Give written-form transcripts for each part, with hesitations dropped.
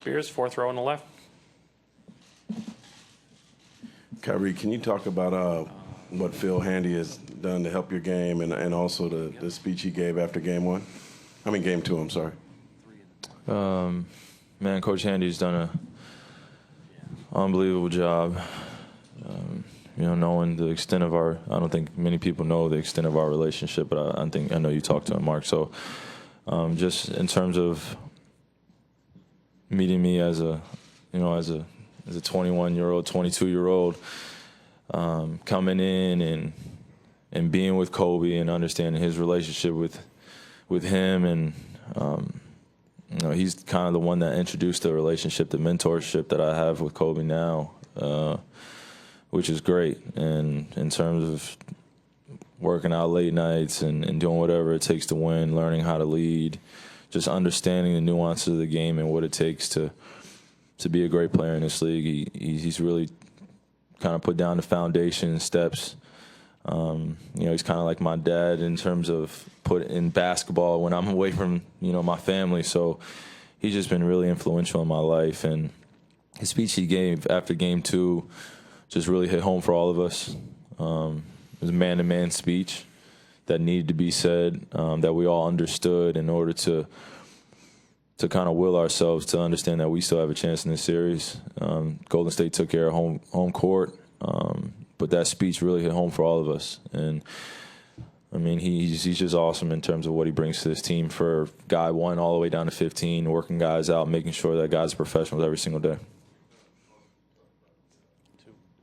Spears, fourth row on the left. Kyrie, can you talk about what Phil Handy has done to help your game and also the speech he gave after game two, I'm sorry. Man, Coach Handy's done an unbelievable job. Knowing the extent of I don't think many people know the extent of our relationship, but I know you talked to him, Mark. So just in terms of meeting me as a 21-year-old, 22-year-old, coming in and being with Kobe and understanding his relationship with him, and he's kind of the one that introduced the relationship, the mentorship that I have with Kobe now, which is great. And in terms of working out late nights and doing whatever it takes to win, learning how to lead, just understanding the nuances of the game and what it takes to be a great player in this league. He's really kind of put down the foundation steps. He's kind of like my dad in terms of put in basketball when I'm away from, my family. So he's just been really influential in my life. And his speech he gave after game two just really hit home for all of us. It was a man-to-man speech that needed to be said, that we all understood in order to kind of will ourselves to understand that we still have a chance in this series. Golden State took care of home court, but that speech really hit home for all of us. And I mean, he's just awesome in terms of what he brings to this team, for guy 1 all the way down to 15, working guys out, making sure that guys are professionals every single day.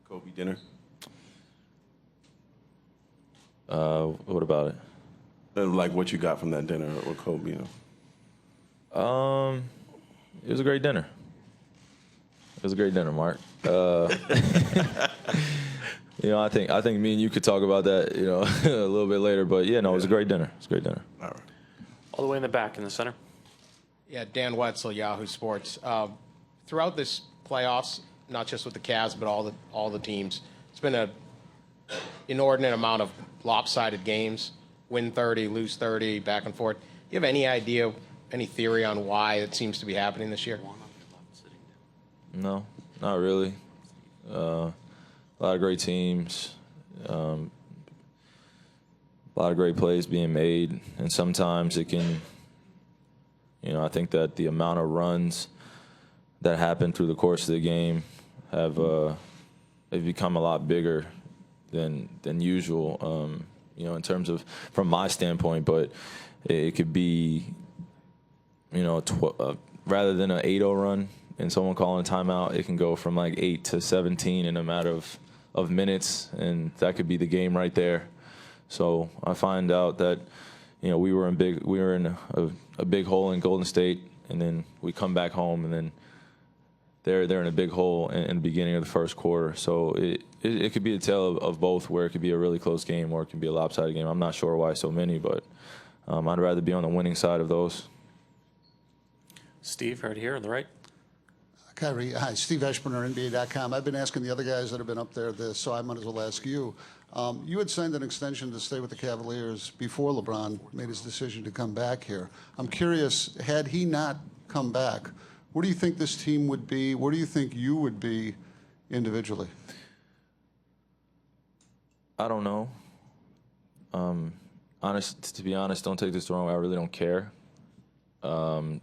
Kobe dinner. What about it? Like what you got from that dinner with Kobe, It was a great dinner. It was a great dinner, Mark. I think me and you could talk about that, a little bit later. But yeah, no, it was a great dinner. It was a great dinner. All right. All the way in the back in the center. Yeah, Dan Wetzel, Yahoo Sports. Throughout this playoffs, not just with the Cavs, but all the teams, it's been an inordinate amount of lopsided games. Win 30, lose 30, back and forth. Do you have any idea, any theory on why it seems to be happening this year? No, not really. A lot of great teams, a lot of great plays being made, and sometimes it can, I think that the amount of runs that happen through the course of the game have become a lot bigger than usual, in terms of from my standpoint. But it could be, rather than an 8-0 run and someone calling a timeout, it can go from like 8 to 17 in a matter of minutes, and that could be the game right there. So I find out that we were in a big hole in Golden State, and then we come back home, and then they're in a big hole in the beginning of the first quarter. So it could be a tale of both, where it could be a really close game or it can be a lopsided game. I'm not sure why so many, but I'd rather be on the winning side of those. Steve, right here on the right. Kyrie, hi, Steve Eschbrenner, NBA.com. I've been asking the other guys that have been up there this, so I might as well ask you. You had signed an extension to stay with the Cavaliers before LeBron made his decision to come back here. I'm curious, had he not come back, where do you think this team would be? Where do you think you would be individually? I don't know. To be honest, don't take this the wrong way. I really don't care.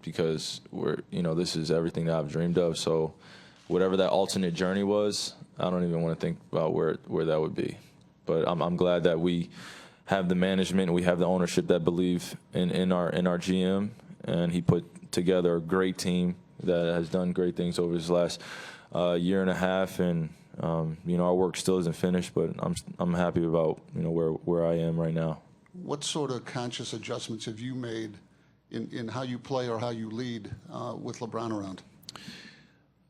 Because this is everything that I've dreamed of. So whatever that alternate journey was, I don't even want to think about where that would be. But I'm glad that we have the management, we have the ownership that believe in our GM, and he put together a great team that has done great things over this last year and a half. And our work still isn't finished, but I'm happy about where I am right now. What sort of conscious adjustments have you made in how you play or how you lead with LeBron around?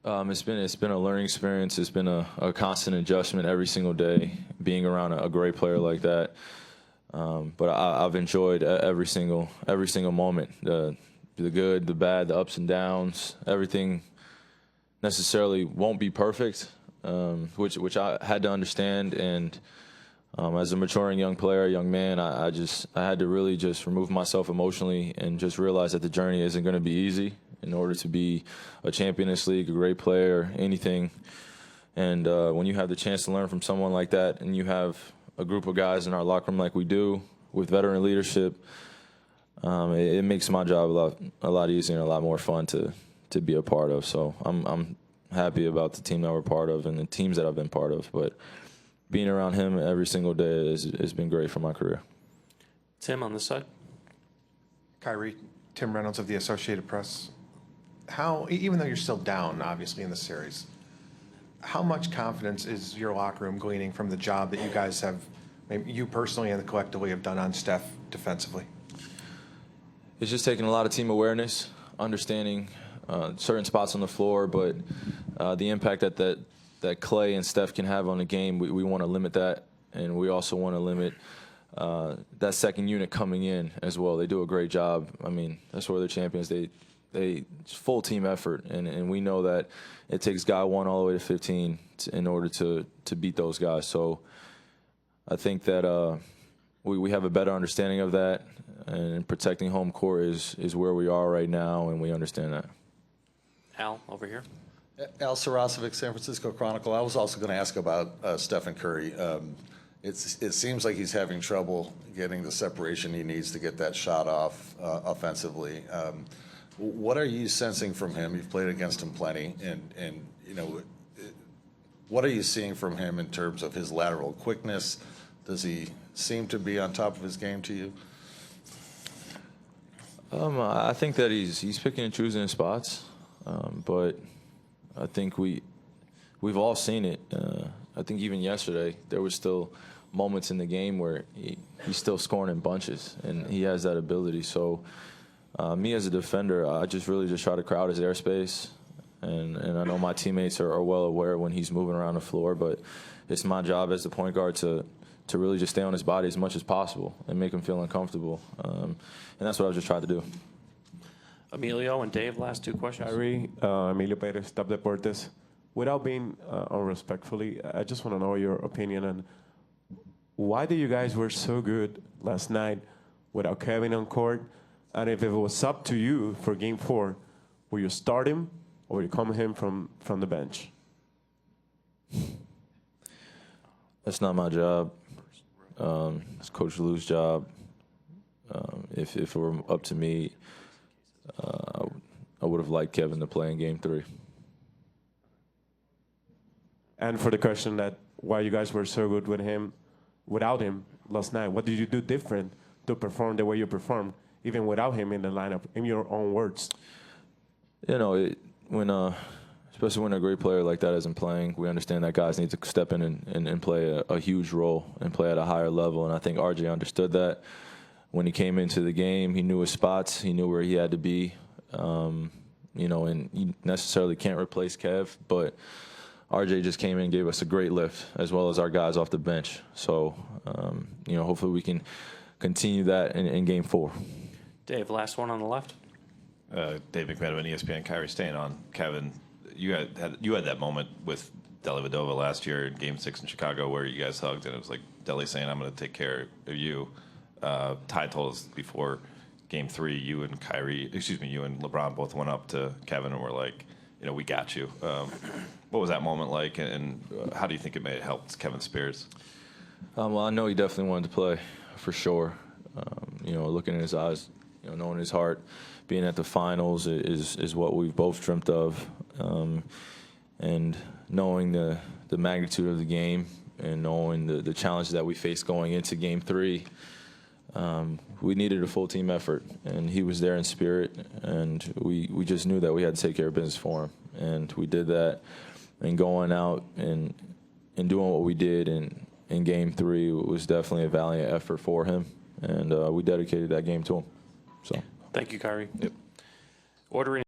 It's been a learning experience. It's been a constant adjustment every single day, being around a great player like that. But I've enjoyed every single moment, the good, the bad, the ups and downs. Everything necessarily won't be perfect, which I had to understand. And As a maturing young player, young man, I had to really just remove myself emotionally and just realize that the journey isn't going to be easy in order to be a champion in this league, a great player, anything. And when you have the chance to learn from someone like that, and you have a group of guys in our locker room like we do with veteran leadership, it makes my job a lot easier and a lot more fun to be a part of. So I'm happy about the team that we're part of and the teams that I've been part of. But being around him every single day has been great for my career. Tim on this side. Kyrie, Tim Reynolds of the Associated Press. How, even though you're still down, obviously, in the series, how much confidence is your locker room gleaning from the job that you guys have, maybe you personally and collectively have done on Steph defensively? It's just taking a lot of team awareness, understanding certain spots on the floor, but the impact that Clay and Steph can have on the game, we want to limit that, and we also want to limit that second unit coming in as well. They do a great job. I mean, that's where they're champions. They full team effort, and we know that it takes guy 1 all the way to 15 in order to beat those guys. So I think that we have a better understanding of that, and protecting home court is where we are right now, and we understand that. Al, over here. Al Sarasovic, San Francisco Chronicle. I was also going to ask about Stephen Curry. It seems like he's having trouble getting the separation he needs to get that shot off offensively. What are you sensing from him? You've played against him plenty, and you know, what are you seeing from him in terms of his lateral quickness? Does he seem to be on top of his game to you? I think that he's picking and choosing his spots, but I think we've all seen it. I think even yesterday there was still moments in the game where he's still scoring in bunches, and he has that ability. So me as a defender, I really try to crowd his airspace, and I know my teammates are well aware when he's moving around the floor, but it's my job as the point guard to really just stay on his body as much as possible and make him feel uncomfortable. And that's what I just tried to do. Emilio and Dave, last 2 questions. Kyrie, Emilio Perez, Top Deportes. Without being unrespectfully, I just want to know your opinion on why you guys were so good last night without Kevin on court, and if it was up to you for Game 4, will you start him or will you come him from the bench? That's not my job. It's Coach Lou's job. If it were up to me, I would have liked Kevin to play in Game 3. And for the question that why you guys were so good without him last night, what did you do different to perform the way you performed, even without him in the lineup, in your own words? You know, especially when a great player like that isn't playing, we understand that guys need to step in and play a huge role and play at a higher level. And I think RJ understood that. When he came into the game, he knew his spots. He knew where he had to be. You know, and you necessarily can't replace Kev, but RJ just came in and gave us a great lift, as well as our guys off the bench. So, you know, hopefully we can continue that in Game 4. Dave, last one on the left. Dave McMenamin, ESPN. Kyrie, staying on Kevin, you had that moment with Dellavedova last year in Game 6 in Chicago where you guys hugged, and it was like Delly saying, "I'm going to take care of you." Ty told us before Game 3, you and LeBron both went up to Kevin and were like, you know, "We got you." What was that moment like, and how do you think it may have helped Kevin Spears? Well, I know he definitely wanted to play, for sure. You know, looking in his eyes, you know, knowing his heart, being at the finals is what we've both dreamt of, and knowing the magnitude of the game and knowing the challenge that we faced going into Game 3. We needed a full team effort, and he was there in spirit, and we just knew that we had to take care of business for him, and we did that. And going out and doing what we did in Game 3 was definitely a valiant effort for him, and we dedicated that game to him. So, Thank you, Kyrie. Yep. Ordering